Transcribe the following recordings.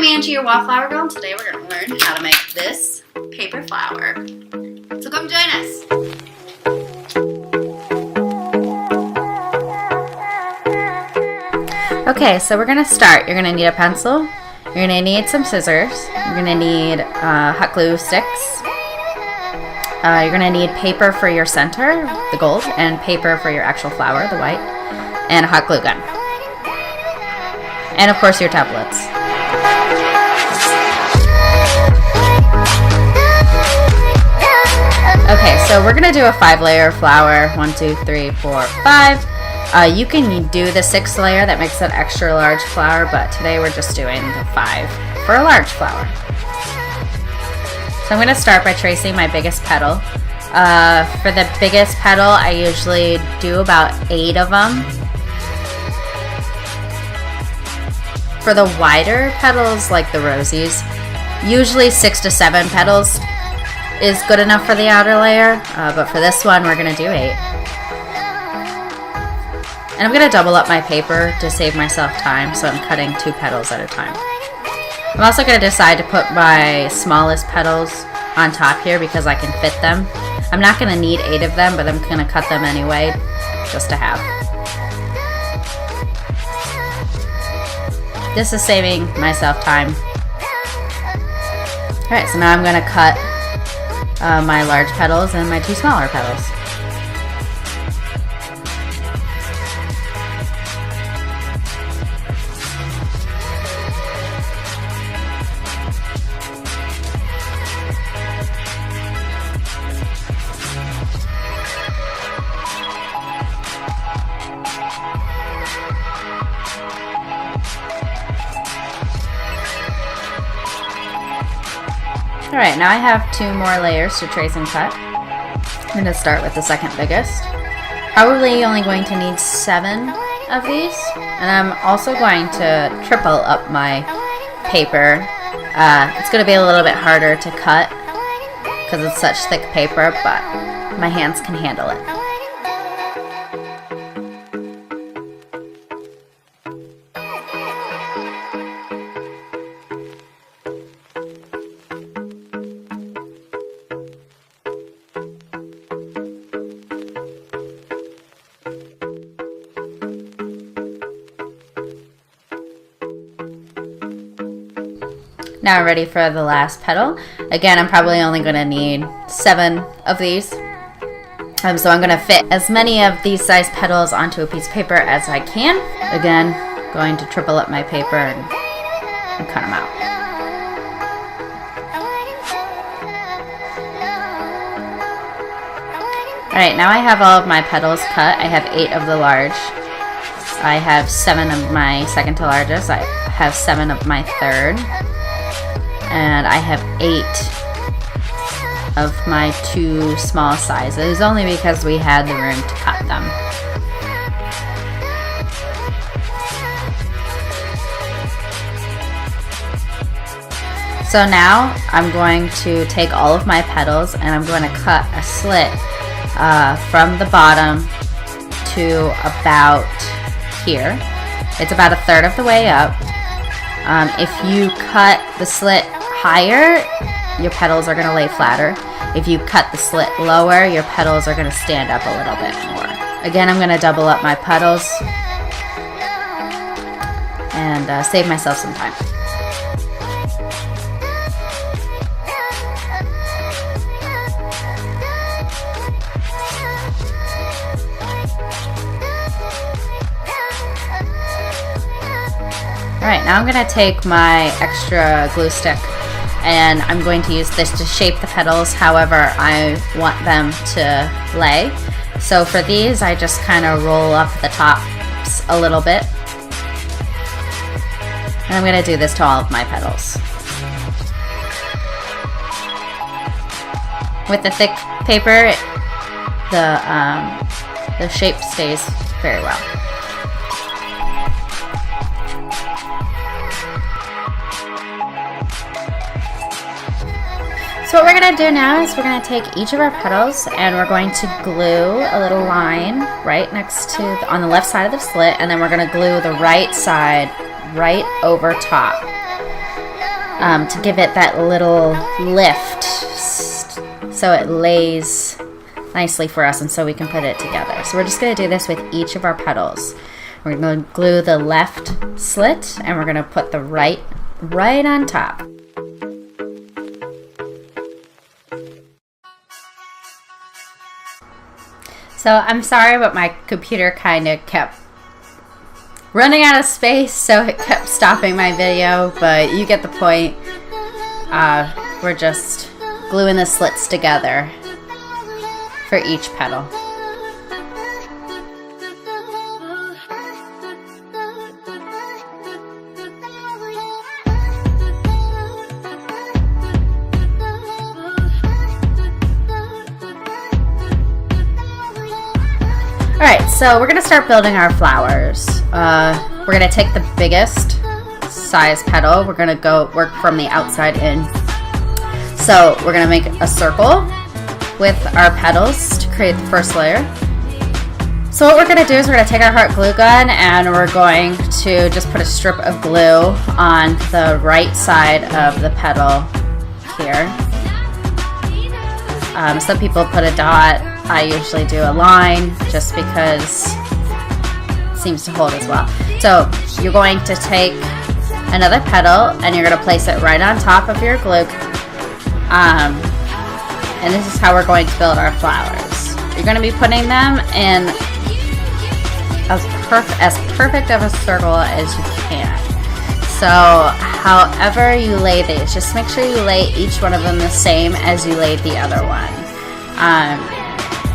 I'm Angie, your Wallflower Girl, and today we're going to learn how to make this paper flower. So come join us. Okay, so we're going to start. You're going to need a pencil, you're going to need some scissors, you're going to need hot glue sticks, you're going to need paper for your center, the gold, and paper for your actual flower, the white, and a hot glue gun. And of course your tablets. Okay, so we're gonna do a 5-layer flower. 1, 2, 3, 4, 5. You can do the 6th layer that makes an extra large flower, but today we're just doing the 5 for a large flower. So I'm gonna start by tracing my biggest petal. For the biggest petal, I usually do about 8 of them. For the wider petals, like the rosies, usually 6 to 7 petals is good enough for the outer layer, but for this one, we're gonna do 8. And I'm gonna double up my paper to save myself time, so I'm cutting 2 petals at a time. I'm also gonna decide to put my smallest petals on top here because I can fit them. I'm not gonna need 8 of them, but I'm gonna cut them anyway, just to have. This is saving myself time. Alright, so now I'm going to cut my large petals and my 2 smaller petals. Alright, now I have 2 more layers to trace and cut. I'm going to start with the second biggest. Probably only going to need 7 of these. And I'm also going to triple up my paper. It's going to be a little bit harder to cut because it's such thick paper, but my hands can handle it. Now I'm ready for the last petal. Again, I'm probably only going to need 7 of these. So I'm going to fit as many of these size petals onto a piece of paper as I can. Again, going to triple up my paper and cut them out. Alright, now I have all of my petals cut. I have 8 of the large. I have 7 of my second to largest. I have 7 of my third. And I have 8 of my 2 small sizes, only because we had the room to cut them. So now I'm going to take all of my petals and I'm going to cut a slit from the bottom to about here. It's about 1/3 of the way up. If you cut the slit higher, your petals are going to lay flatter. If you cut the slit lower, your petals are going to stand up a little bit more. Again, I'm going to double up my petals and save myself some time. Alright, now I'm going to take my extra glue stick and I'm going to use this to shape the petals however I want them to lay. So for these, I just kind of roll up the tops a little bit. And I'm going to do this to all of my petals. With the thick paper, the shape stays very well. So what we're going to do now is we're going to take each of our petals and we're going to glue a little line right next to, on the left side of the slit, and then we're going to glue the right side right over top. to give it that little lift so it lays nicely for us and so we can put it together. So we're just going to do this with each of our petals. We're going to glue the left slit and we're going to put the right on top. So I'm sorry, but my computer kind of kept running out of space, so it kept stopping my video, but you get the point. We're just gluing the slits together for each petal. Alright, so we're going to start building our flowers. We're going to take the biggest size petal. We're going to go work from the outside in. So we're going to make a circle with our petals to create the first layer. So what we're going to do is we're going to take our hot glue gun and we're going to just put a strip of glue on the right side of the petal here. Some people put a dot. I usually do a line just because it seems to hold as well. So you're going to take another petal and you're going to place it right on top of your glue. And this is how we're going to build our flowers. You're going to be putting them in as perfect of a circle as you can. So however you lay these, just make sure you lay each one of them the same as you laid the other one.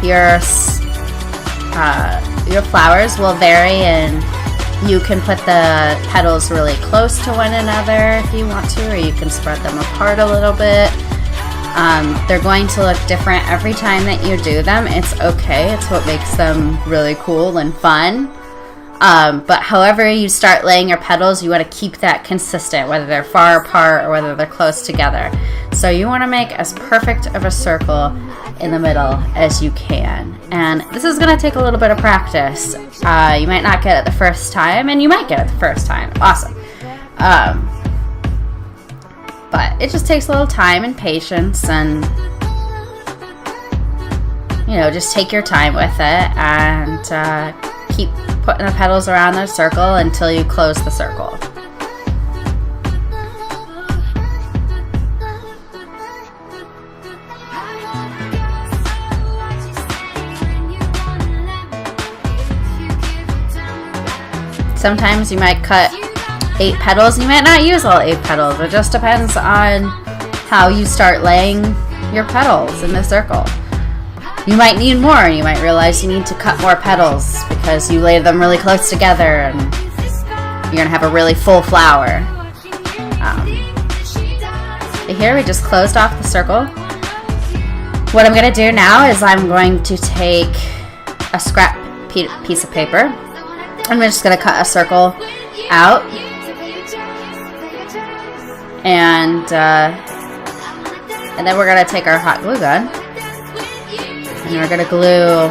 Your flowers will vary, and you can put the petals really close to one another if you want to, or you can spread them apart a little bit. They're going to look different every time that you do them. It's okay. It's what makes them really cool and fun. But however you start laying your petals, you want to keep that consistent, whether they're far apart or whether they're close together. So you want to make as perfect of a circle in the middle as you can. And this is going to take a little bit of practice. You might not get it the first time, and you might get it the first time. Awesome. But it just takes a little time and patience, and just take your time with it and keep putting the petals around the circle until you close the circle. Sometimes you might cut 8 petals. You might not use all 8 petals. It just depends on how you start laying your petals in the circle. You might need more. You might realize you need to cut more petals because you laid them really close together and you're going to have a really full flower. Here we just closed off the circle. What I'm going to do now is I'm going to take a scrap piece of paper. I'm just going to cut a circle out, and then we're going to take our hot glue gun and we're going to glue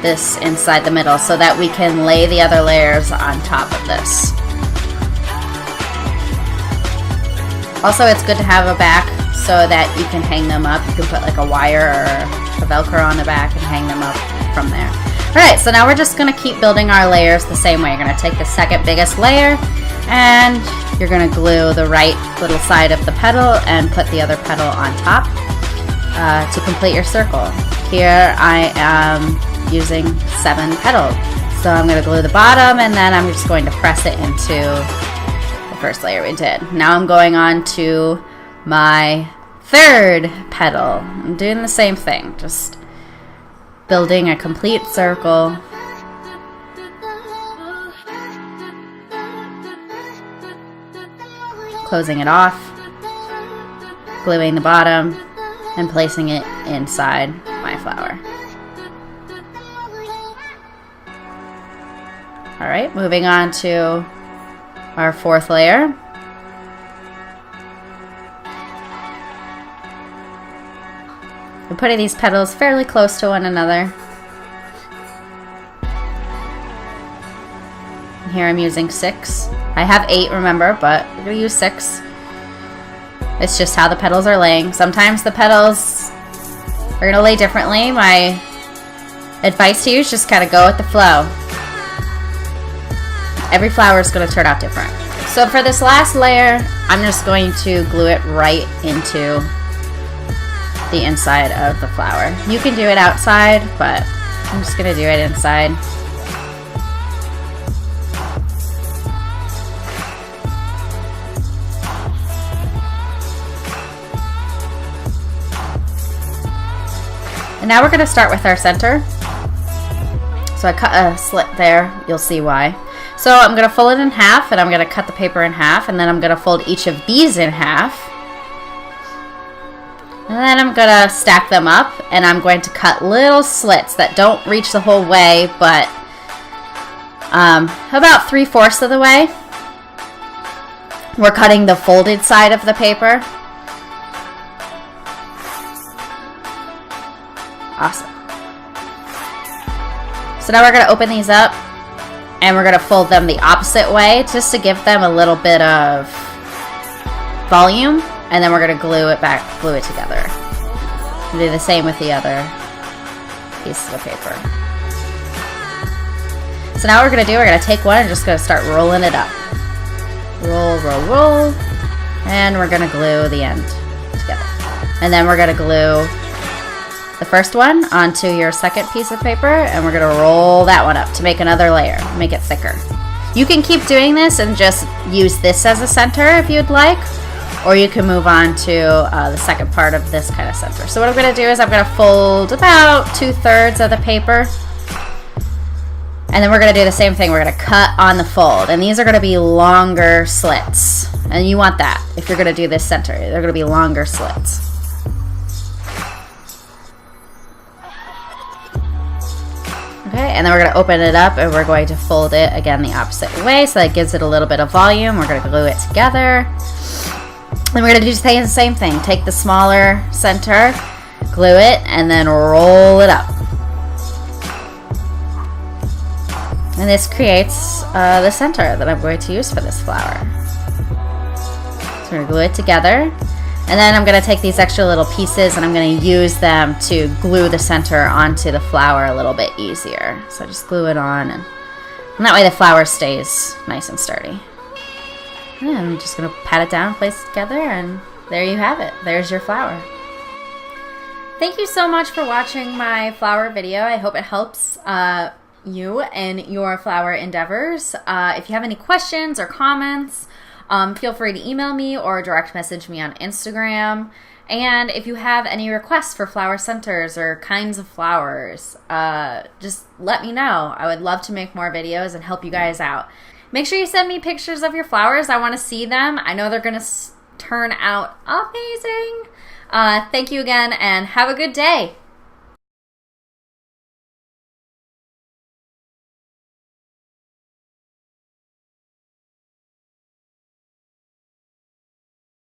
this inside the middle so that we can lay the other layers on top of this. Also, it's good to have a back so that you can hang them up. You can put like a wire or a Velcro on the back and hang them up from there. Alright, so now we're just going to keep building our layers the same way. You're going to take the second biggest layer and you're going to glue the right little side of the petal and put the other petal on top to complete your circle. Here I am using 7 petals. So I'm going to glue the bottom and then I'm just going to press it into the first layer we did. Now I'm going on to my 3rd petal. I'm doing the same thing, just building a complete circle. Closing it off, gluing the bottom, and placing it inside my flower. Alright, moving on to our 4th layer. I'm putting these petals fairly close to one another. Here I'm using 6. I have 8, remember, but we're going to use 6. It's just how the petals are laying. Sometimes the petals are going to lay differently. My advice to you is just kind of go with the flow. Every flower is going to turn out different. So for this last layer, I'm just going to glue it right into the inside of the flower. You can do it outside, but I'm just going to do it inside. And now we're going to start with our center. So I cut a slit there. You'll see why. So I'm going to fold it in half, and I'm going to cut the paper in half, and then I'm going to fold each of these in half. And then I'm going to stack them up, and I'm going to cut little slits that don't reach the whole way, but about 3/4 of the way. We're cutting the folded side of the paper. Awesome. So now we're going to open these up, and we're going to fold them the opposite way just to give them a little bit of volume, and then we're going to glue it together. We'll do the same with the other pieces of paper. So now what we're going to do, we're going to take one and just going to start rolling it up. Roll, roll, roll, and we're going to glue the end together. And then we're going to glue the first one onto your second piece of paper, and we're going to roll that one up to make another layer, make it thicker. You can keep doing this and just use this as a center if you'd like, or you can move on to the second part of this kind of center. So what I'm going to do is I'm going to fold about 2/3 of the paper, and then we're going to do the same thing. We're going to cut on the fold, and these are going to be longer slits, and you want that if you're going to do this center. They're going to be longer slits. Okay, and then we're going to open it up, and we're going to fold it again the opposite way, so that gives it a little bit of volume. We're going to glue it together. And we're going to do the same thing. Take the smaller center, glue it, and then roll it up. And this creates the center that I'm going to use for this flower. So we're going to glue it together. And then I'm going to take these extra little pieces, and I'm going to use them to glue the center onto the flower a little bit easier. So just glue it on, and that way the flower stays nice and sturdy. And I'm just going to pat it down, place it together, and there you have it. There's your flower. Thank you so much for watching my flower video. I hope it helps you in your flower endeavors. If you have any questions or comments, feel free to email me or direct message me on Instagram. And if you have any requests for flower centers or kinds of flowers, just let me know. I would love to make more videos and help you guys out. Make sure you send me pictures of your flowers. I want to see them. I know they're going to turn out amazing. Thank you again, and have a good day.